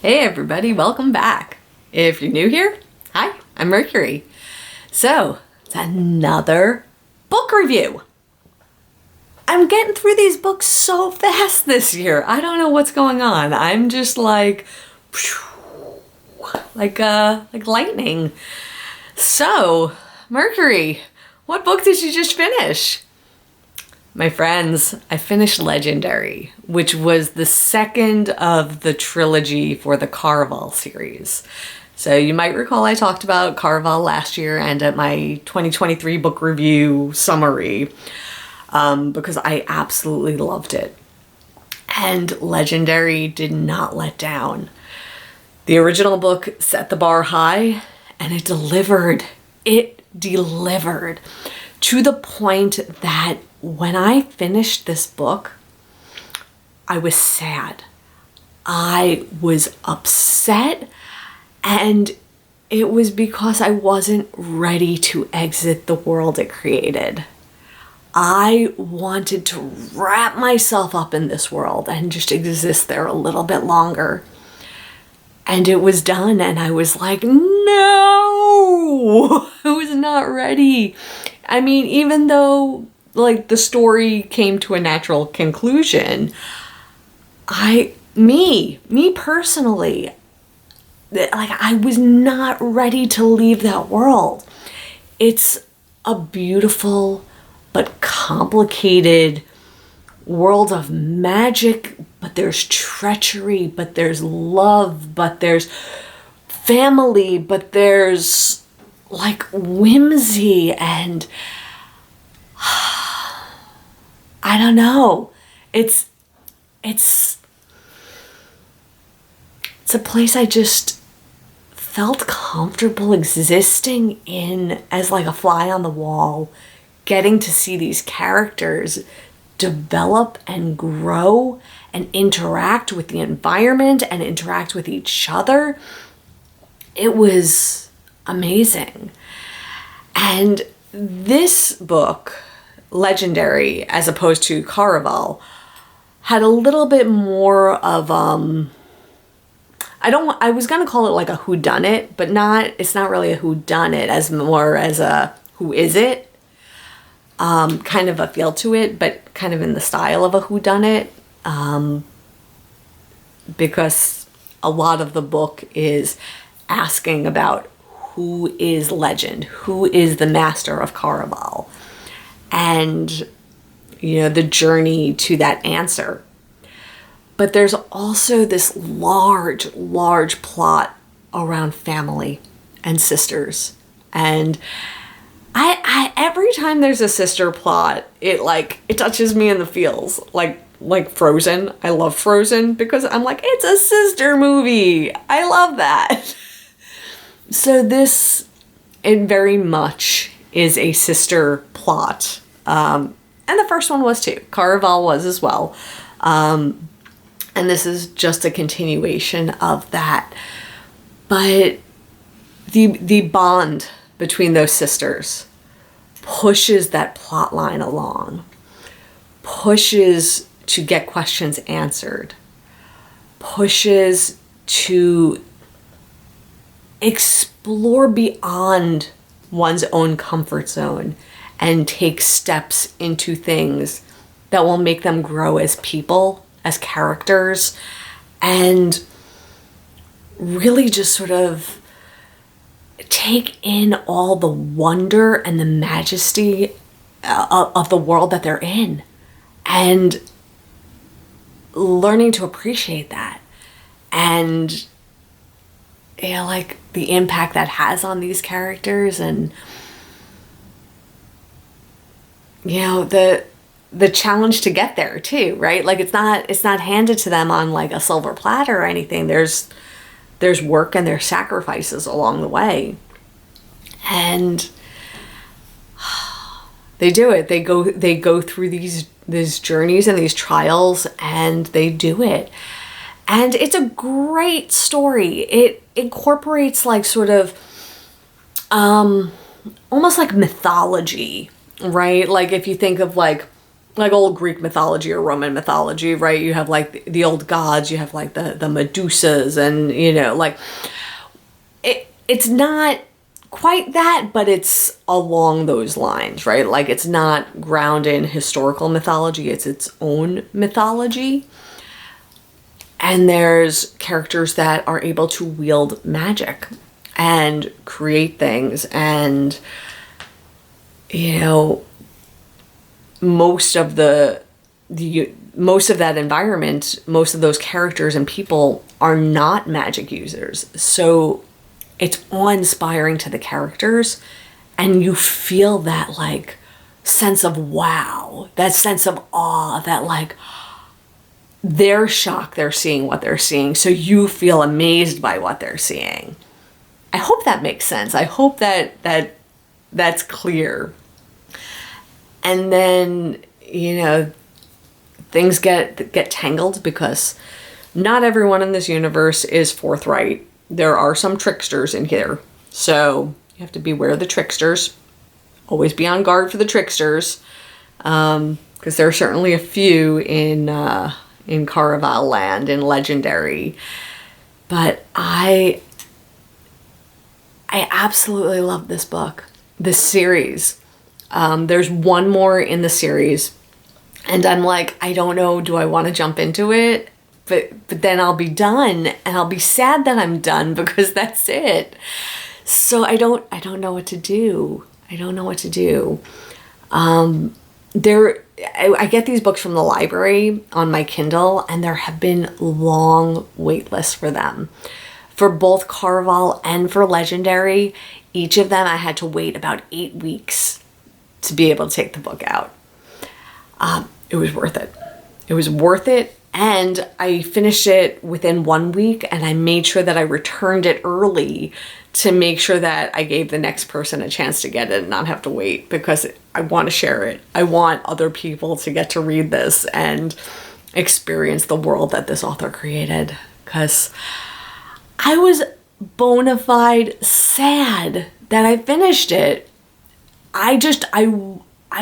Hey everybody, welcome back. If you're new here, hi, I'm Mercury. So, it's another book review. I'm getting through these books so fast this year. I don't know what's going on. I'm just like lightning. So, Mercury, what book did you just finish? My friends, I finished Legendary, which was the second of the trilogy for the Caraval series. So you might recall I talked about Caraval last year and at my 2023 book review summary because I absolutely loved it. And Legendary did not let down. The original book set the bar high and it delivered. It delivered to the point that when I finished this book, I was sad. I was upset, and it was because I wasn't ready to exit the world it created. I wanted to wrap myself up in this world and just exist there a little bit longer. And it was done, and I was like, no! I was not ready. I mean, even though like the story came to a natural conclusion, me personally, like I was not ready to leave that world. It's a beautiful but complicated world of magic, but there's treachery, but there's love, but there's family, but there's like whimsy and I don't know. It's a place I just felt comfortable existing in as like a fly on the wall, getting to see these characters develop and grow and interact with the environment and interact with each other. It was amazing. And this book, Legendary, as opposed to Caraval, had a little bit more of I was gonna call it like a whodunit, but it's not really a whodunit, as more as a who is it kind of a feel to it, but kind of in the style of a whodunit, because a lot of the book is asking about who is Legend, who is the master of Caraval, and the journey to that answer. But there's also this large plot around family and sisters, and I every time there's a sister plot, it touches me in the feels, like Frozen. I love Frozen because I'm like, it's a sister movie. I love that. So it very much is a sister plot. And the first one was too. Caraval was as well. And this is just a continuation of that. But the bond between those sisters pushes that plot line along, pushes to get questions answered, pushes to explore beyond one's own comfort zone and take steps into things that will make them grow as people, as characters, and really just sort of take in all the wonder and the majesty of the world that they're in, and learning to appreciate that, and like the impact that has on these characters, and the challenge to get there too, right? Like it's not handed to them on like a silver platter or anything. There's work and there's sacrifices along the way, and they do it. They go through these journeys and these trials, and they do it. And it's a great story. It incorporates like sort of almost like mythology, right? Like if you think of like like old Greek mythology or Roman mythology, right? You have like the old gods, you have like the Medusas, and you know, like it's not quite that, but it's along those lines, right? Like it's not grounded in historical mythology, it's its own mythology. And there's characters that are able to wield magic and create things, and you know, most of that environment, most of those characters and people are not magic users. So it's awe-inspiring to the characters, and you feel that like sense of wow, that sense of awe, that like they're shocked they're seeing what they're seeing, so you feel amazed by what they're seeing. I hope that makes sense. I hope that's clear. And then, you know, things get tangled because not everyone in this universe is forthright. There are some tricksters in here. So you have to beware of the tricksters. Always be on guard for the tricksters. Because there are certainly a few in Caraval land, in Legendary. But I absolutely love this book, this series. There's one more in the series, and I'm like, I don't know, do I want to jump into it? But then I'll be done, and I'll be sad that I'm done because that's it. So I don't know what to do. I don't know what to do. I get these books from the library on my Kindle, and there have been long wait lists for them. For both Caraval and for Legendary, each of them I had to wait about 8 weeks to be able to take the book out. It was worth it. It was worth it, and I finished it within 1 week, and I made sure that I returned it early to make sure that I gave the next person a chance to get it and not have to wait, because I want to share it. I want other people to get to read this and experience the world that this author created, because I was bona fide sad that I finished it. I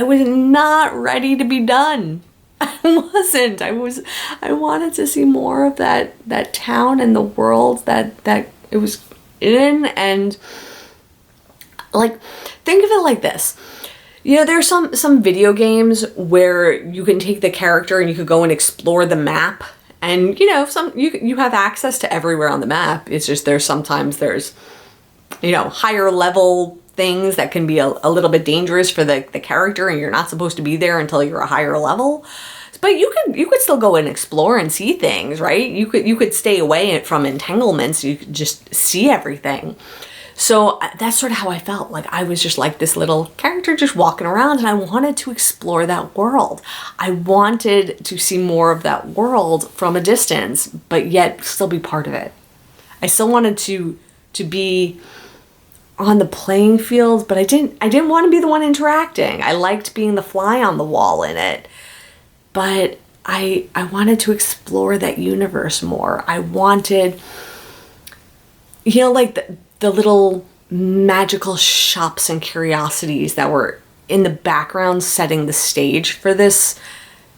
was not ready to be done. I wasn't. I wanted to see more of that town and the world that it was in, and like, think of it like this. You know, there's some video games where you can take the character and you could go and explore the map, and you know, you have access to everywhere on the map. It's just sometimes there's you know, higher level things that can be a little bit dangerous for the character, and you're not supposed to be there until you're a higher level. But you could still go and explore and see things, right? You could stay away from entanglements. You could just see everything. So that's sort of how I felt. Like I was just like this little character just walking around, and I wanted to explore that world. I wanted to see more of that world from a distance, but yet still be part of it. I still wanted to be on the playing field, but I didn't want to be the one interacting. I liked being the fly on the wall in it. But I wanted to explore that universe more. I wanted, you know, like the little magical shops and curiosities that were in the background setting the stage for this,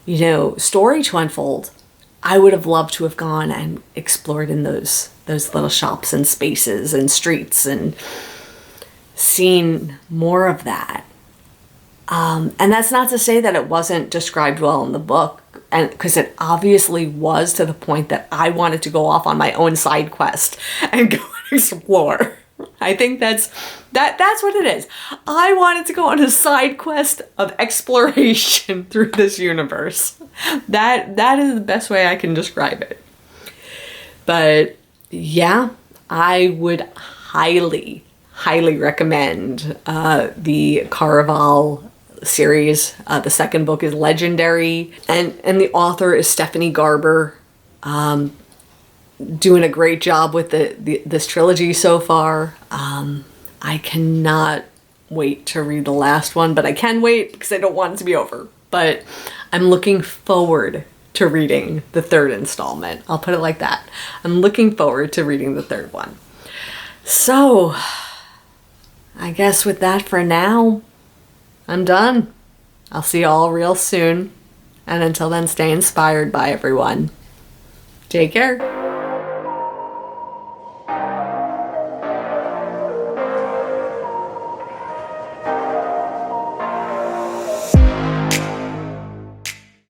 you know, story to unfold. I would have loved to have gone and explored in those little shops and spaces and streets and seen more of that. And that's not to say that it wasn't described well in the book, and because it obviously was, to the point that I wanted to go off on my own side quest and go and explore. I think that's what it is. I wanted to go on a side quest of exploration through this universe. That is the best way I can describe it. But yeah, I would highly recommend the Caraval series. The second book is Legendary, and the author is Stephanie Garber, doing a great job with this trilogy so far. I cannot wait to read the last one, but I can wait because I don't want it to be over. But I'm looking forward to reading the third installment. I'll put it like that. I'm looking forward to reading the third one. So I guess with that for now, I'm done. I'll see you all real soon. And until then, stay inspired by everyone. Take care.